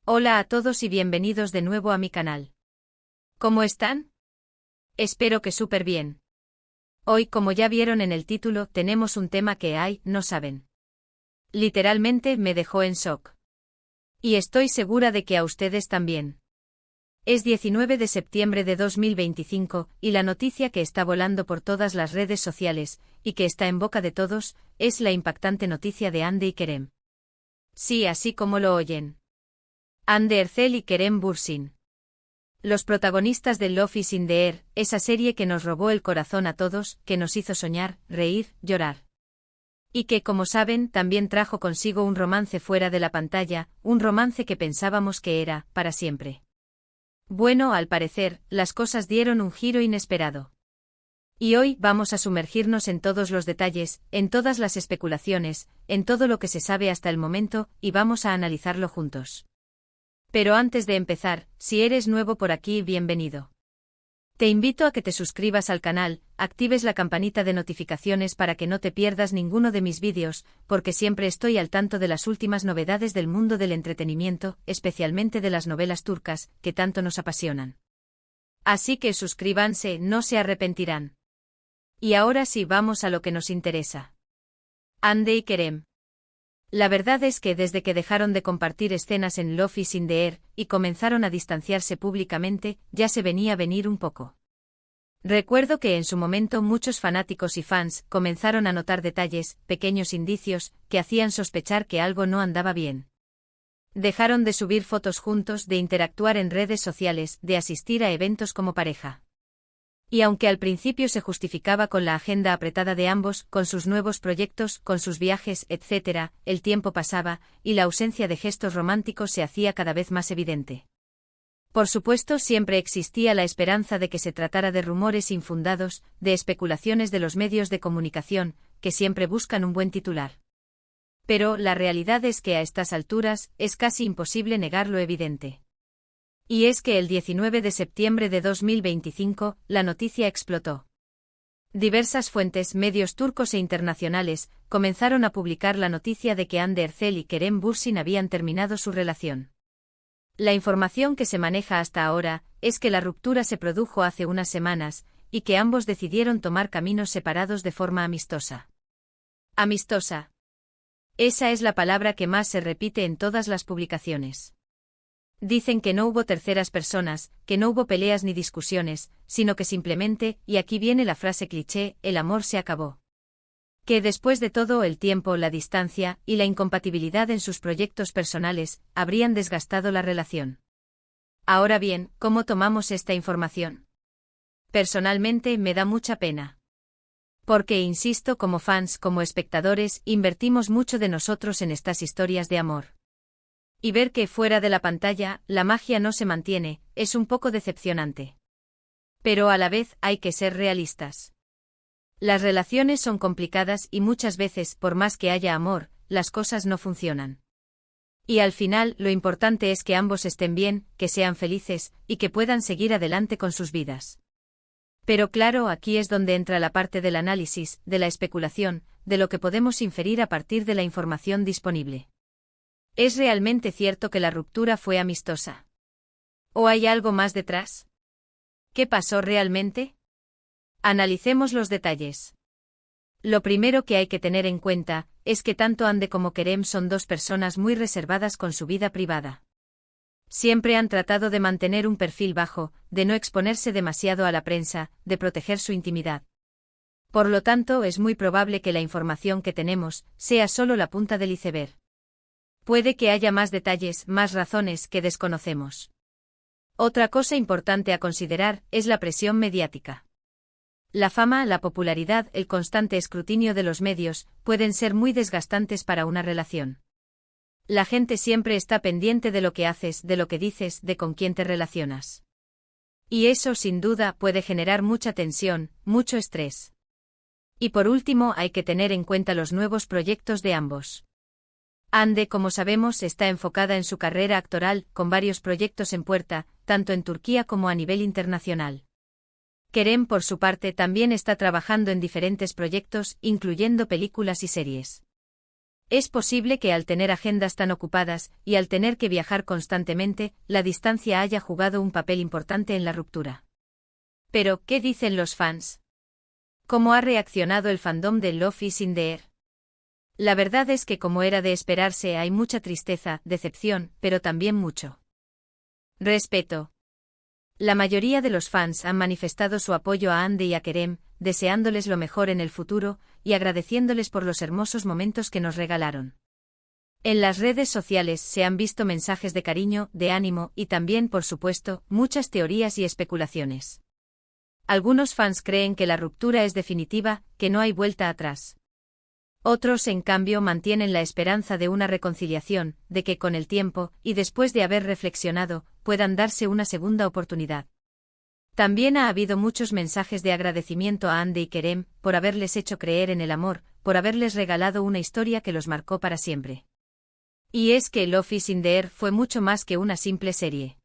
Hola a todos y bienvenidos de nuevo a mi canal. ¿Cómo están? Espero que súper bien. Hoy, como ya vieron en el título, tenemos un tema que no saben. Literalmente me dejó en shock. Y estoy segura de que a ustedes también. Es 19 de septiembre de 2025, y la noticia que está volando por todas las redes sociales, y que está en boca de todos, es la impactante noticia de Hande y Kerem. Sí, así como lo oyen. Hande Erçel y Kerem Bürsin. Los protagonistas de Love is in the Air, esa serie que nos robó el corazón a todos, que nos hizo soñar, reír, llorar. Y que, como saben, también trajo consigo un romance fuera de la pantalla, un romance que pensábamos que era, para siempre. Bueno, al parecer, las cosas dieron un giro inesperado. Y hoy vamos a sumergirnos en todos los detalles, en todas las especulaciones, en todo lo que se sabe hasta el momento, y vamos a analizarlo juntos. Pero antes de empezar, si eres nuevo por aquí, bienvenido. Te invito a que te suscribas al canal, actives la campanita de notificaciones para que no te pierdas ninguno de mis vídeos, porque siempre estoy al tanto de las últimas novedades del mundo del entretenimiento, especialmente de las novelas turcas, que tanto nos apasionan. Así que suscríbanse, no se arrepentirán. Y ahora sí, vamos a lo que nos interesa. Hande y Kerem. La verdad es que desde que dejaron de compartir escenas en Love is in the Air, y comenzaron a distanciarse públicamente, ya se venía a venir un poco. Recuerdo que en su momento muchos fanáticos y fans comenzaron a notar detalles, pequeños indicios, que hacían sospechar que algo no andaba bien. Dejaron de subir fotos juntos, de interactuar en redes sociales, de asistir a eventos como pareja. Y aunque al principio se justificaba con la agenda apretada de ambos, con sus nuevos proyectos, con sus viajes, etc., el tiempo pasaba, y la ausencia de gestos románticos se hacía cada vez más evidente. Por supuesto, siempre existía la esperanza de que se tratara de rumores infundados, de especulaciones de los medios de comunicación, que siempre buscan un buen titular. Pero la realidad es que a estas alturas, es casi imposible negar lo evidente. Y es que el 19 de septiembre de 2025, la noticia explotó. Diversas fuentes, medios turcos e internacionales, comenzaron a publicar la noticia de que Hande Erçel y Kerem Bürsin habían terminado su relación. La información que se maneja hasta ahora, es que la ruptura se produjo hace unas semanas, y que ambos decidieron tomar caminos separados de forma amistosa. Amistosa. Esa es la palabra que más se repite en todas las publicaciones. Dicen que no hubo terceras personas, que no hubo peleas ni discusiones, sino que simplemente, y aquí viene la frase cliché, el amor se acabó. Que después de todo el tiempo, la distancia, y la incompatibilidad en sus proyectos personales, habrían desgastado la relación. Ahora bien, ¿cómo tomamos esta información? Personalmente, me da mucha pena. Porque, insisto, como fans, como espectadores, invertimos mucho de nosotros en estas historias de amor. Y ver que fuera de la pantalla, la magia no se mantiene, es un poco decepcionante. Pero a la vez, hay que ser realistas. Las relaciones son complicadas y muchas veces, por más que haya amor, las cosas no funcionan. Y al final, lo importante es que ambos estén bien, que sean felices, y que puedan seguir adelante con sus vidas. Pero claro, aquí es donde entra la parte del análisis, de la especulación, de lo que podemos inferir a partir de la información disponible. ¿Es realmente cierto que la ruptura fue amistosa? ¿O hay algo más detrás? ¿Qué pasó realmente? Analicemos los detalles. Lo primero que hay que tener en cuenta, es que tanto Hande como Kerem son dos personas muy reservadas con su vida privada. Siempre han tratado de mantener un perfil bajo, de no exponerse demasiado a la prensa, de proteger su intimidad. Por lo tanto, es muy probable que la información que tenemos, sea solo la punta del iceberg. Puede que haya más detalles, más razones que desconocemos. Otra cosa importante a considerar es la presión mediática. La fama, la popularidad, el constante escrutinio de los medios, pueden ser muy desgastantes para una relación. La gente siempre está pendiente de lo que haces, de lo que dices, de con quién te relacionas. Y eso, sin duda, puede generar mucha tensión, mucho estrés. Y por último, hay que tener en cuenta los nuevos proyectos de ambos. Hande, como sabemos, está enfocada en su carrera actoral, con varios proyectos en puerta, tanto en Turquía como a nivel internacional. Kerem, por su parte, también está trabajando en diferentes proyectos, incluyendo películas y series. Es posible que al tener agendas tan ocupadas, y al tener que viajar constantemente, la distancia haya jugado un papel importante en la ruptura. Pero, ¿qué dicen los fans? ¿Cómo ha reaccionado el fandom de Love is in the Air? La verdad es que, como era de esperarse, hay mucha tristeza, decepción, pero también mucho respeto. La mayoría de los fans han manifestado su apoyo a Ande y a Kerem, deseándoles lo mejor en el futuro, y agradeciéndoles por los hermosos momentos que nos regalaron. En las redes sociales se han visto mensajes de cariño, de ánimo, y también, por supuesto, muchas teorías y especulaciones. Algunos fans creen que la ruptura es definitiva, que no hay vuelta atrás. Otros, en cambio, mantienen la esperanza de una reconciliación, de que con el tiempo, y después de haber reflexionado, puedan darse una segunda oportunidad. También ha habido muchos mensajes de agradecimiento a Ande y Kerem, por haberles hecho creer en el amor, por haberles regalado una historia que los marcó para siempre. Y es que Love is in the Air fue mucho más que una simple serie.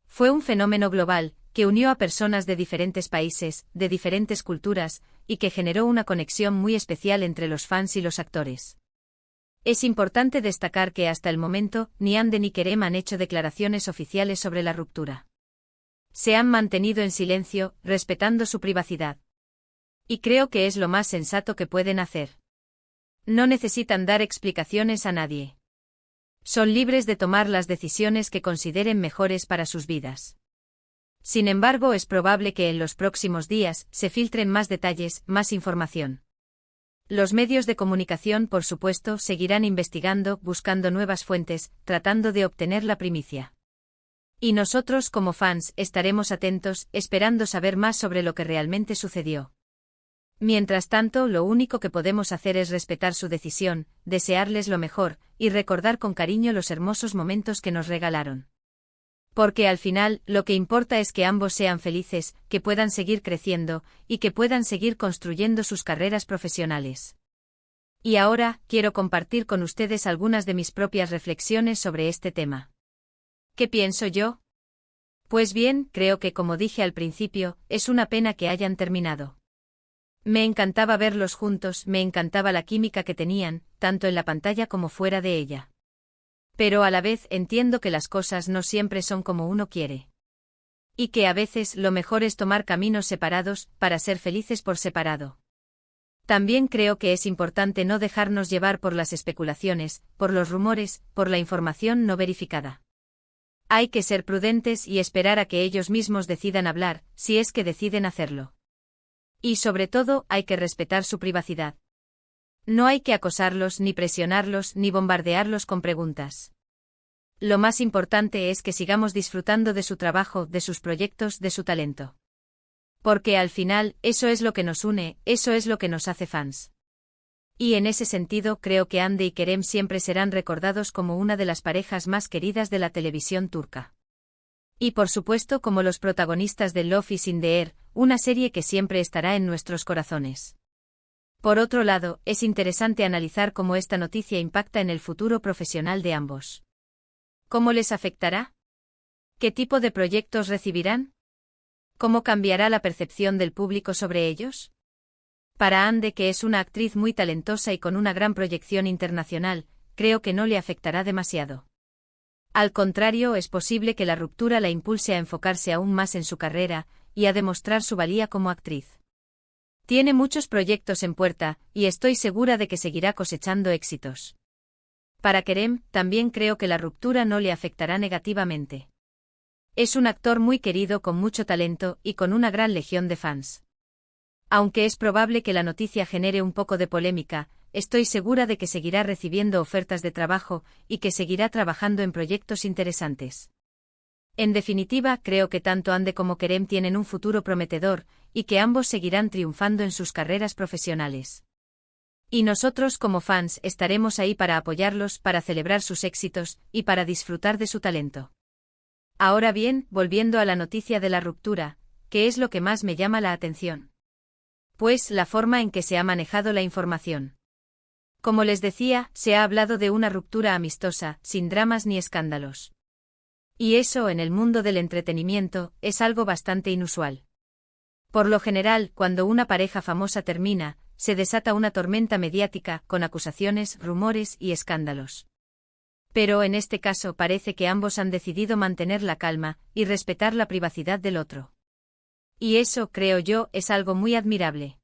Fue un fenómeno global, que unió a personas de diferentes países, de diferentes culturas, y que generó una conexión muy especial entre los fans y los actores. Es importante destacar que hasta el momento, ni Ande ni Kerem han hecho declaraciones oficiales sobre la ruptura. Se han mantenido en silencio, respetando su privacidad. Y creo que es lo más sensato que pueden hacer. No necesitan dar explicaciones a nadie. Son libres de tomar las decisiones que consideren mejores para sus vidas. Sin embargo, es probable que en los próximos días se filtren más detalles, más información. Los medios de comunicación, por supuesto, seguirán investigando, buscando nuevas fuentes, tratando de obtener la primicia. Y nosotros, como fans, estaremos atentos, esperando saber más sobre lo que realmente sucedió. Mientras tanto, lo único que podemos hacer es respetar su decisión, desearles lo mejor, y recordar con cariño los hermosos momentos que nos regalaron. Porque al final, lo que importa es que ambos sean felices, que puedan seguir creciendo, y que puedan seguir construyendo sus carreras profesionales. Y ahora, quiero compartir con ustedes algunas de mis propias reflexiones sobre este tema. ¿Qué pienso yo? Pues bien, creo que, como dije al principio, es una pena que hayan terminado. Me encantaba verlos juntos, me encantaba la química que tenían, tanto en la pantalla como fuera de ella. Pero a la vez entiendo que las cosas no siempre son como uno quiere. Y que a veces lo mejor es tomar caminos separados, para ser felices por separado. También creo que es importante no dejarnos llevar por las especulaciones, por los rumores, por la información no verificada. Hay que ser prudentes y esperar a que ellos mismos decidan hablar, si es que deciden hacerlo. Y sobre todo, hay que respetar su privacidad. No hay que acosarlos, ni presionarlos, ni bombardearlos con preguntas. Lo más importante es que sigamos disfrutando de su trabajo, de sus proyectos, de su talento. Porque al final, eso es lo que nos une, eso es lo que nos hace fans. Y en ese sentido, creo que Ande y Kerem siempre serán recordados como una de las parejas más queridas de la televisión turca. Y por supuesto como los protagonistas de Love is in the Air, una serie que siempre estará en nuestros corazones. Por otro lado, es interesante analizar cómo esta noticia impacta en el futuro profesional de ambos. ¿Cómo les afectará? ¿Qué tipo de proyectos recibirán? ¿Cómo cambiará la percepción del público sobre ellos? Para Ande, que es una actriz muy talentosa y con una gran proyección internacional, creo que no le afectará demasiado. Al contrario, es posible que la ruptura la impulse a enfocarse aún más en su carrera, y a demostrar su valía como actriz. Tiene muchos proyectos en puerta, y estoy segura de que seguirá cosechando éxitos. Para Kerem, también creo que la ruptura no le afectará negativamente. Es un actor muy querido con mucho talento y con una gran legión de fans. Aunque es probable que la noticia genere un poco de polémica, estoy segura de que seguirá recibiendo ofertas de trabajo y que seguirá trabajando en proyectos interesantes. En definitiva, creo que tanto Ande como Kerem tienen un futuro prometedor, y que ambos seguirán triunfando en sus carreras profesionales. Y nosotros como fans estaremos ahí para apoyarlos, para celebrar sus éxitos, y para disfrutar de su talento. Ahora bien, volviendo a la noticia de la ruptura, ¿qué es lo que más me llama la atención? Pues la forma en que se ha manejado la información. Como les decía, se ha hablado de una ruptura amistosa, sin dramas ni escándalos. Y eso en el mundo del entretenimiento es algo bastante inusual. Por lo general, cuando una pareja famosa termina, se desata una tormenta mediática, con acusaciones, rumores y escándalos. Pero en este caso parece que ambos han decidido mantener la calma y respetar la privacidad del otro. Y eso, creo yo, es algo muy admirable.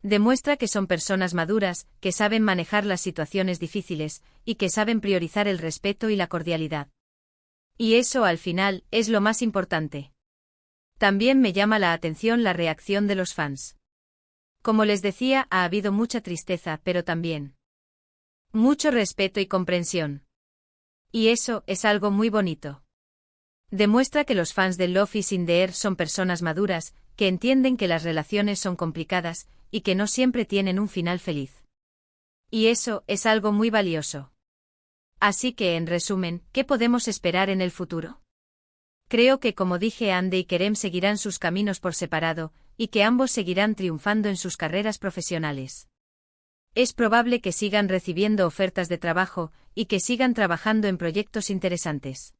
Demuestra que son personas maduras, que saben manejar las situaciones difíciles, y que saben priorizar el respeto y la cordialidad. Y eso, al final, es lo más importante. También me llama la atención la reacción de los fans. Como les decía, ha habido mucha tristeza, pero también mucho respeto y comprensión. Y eso es algo muy bonito. Demuestra que los fans de Love is in the Air son personas maduras, que entienden que las relaciones son complicadas, y que no siempre tienen un final feliz. Y eso es algo muy valioso. Así que, en resumen, ¿qué podemos esperar en el futuro? Creo que, como dije, Ande y Kerem seguirán sus caminos por separado, y que ambos seguirán triunfando en sus carreras profesionales. Es probable que sigan recibiendo ofertas de trabajo, y que sigan trabajando en proyectos interesantes.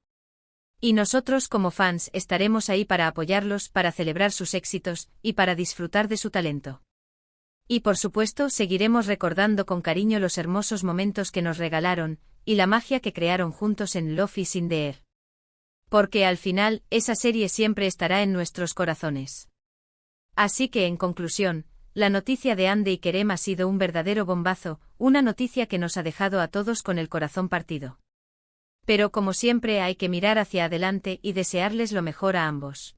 Y nosotros como fans estaremos ahí para apoyarlos, para celebrar sus éxitos, y para disfrutar de su talento. Y por supuesto seguiremos recordando con cariño los hermosos momentos que nos regalaron, y la magia que crearon juntos en Love is in the Air. Porque al final, esa serie siempre estará en nuestros corazones. Así que, en conclusión, la noticia de Ande y Kerem ha sido un verdadero bombazo, una noticia que nos ha dejado a todos con el corazón partido. Pero como siempre hay que mirar hacia adelante y desearles lo mejor a ambos.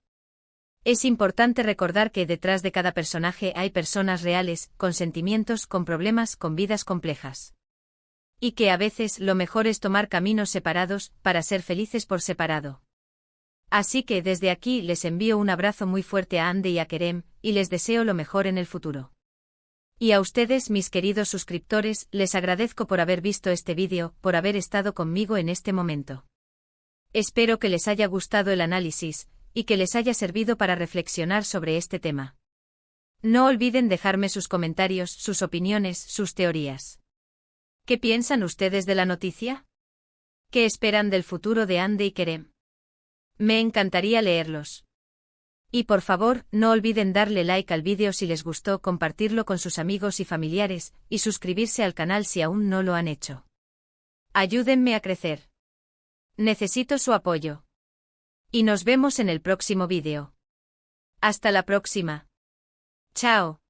Es importante recordar que detrás de cada personaje hay personas reales, con sentimientos, con problemas, con vidas complejas. Y que a veces lo mejor es tomar caminos separados, para ser felices por separado. Así que desde aquí les envío un abrazo muy fuerte a Ande y a Kerem, y les deseo lo mejor en el futuro. Y a ustedes, mis queridos suscriptores, les agradezco por haber visto este vídeo, por haber estado conmigo en este momento. Espero que les haya gustado el análisis, y que les haya servido para reflexionar sobre este tema. No olviden dejarme sus comentarios, sus opiniones, sus teorías. ¿Qué piensan ustedes de la noticia? ¿Qué esperan del futuro de Ande y Kerem? Me encantaría leerlos. Y por favor, no olviden darle like al vídeo si les gustó, compartirlo con sus amigos y familiares, y suscribirse al canal si aún no lo han hecho. Ayúdenme a crecer. Necesito su apoyo. Y nos vemos en el próximo vídeo. Hasta la próxima. Chao.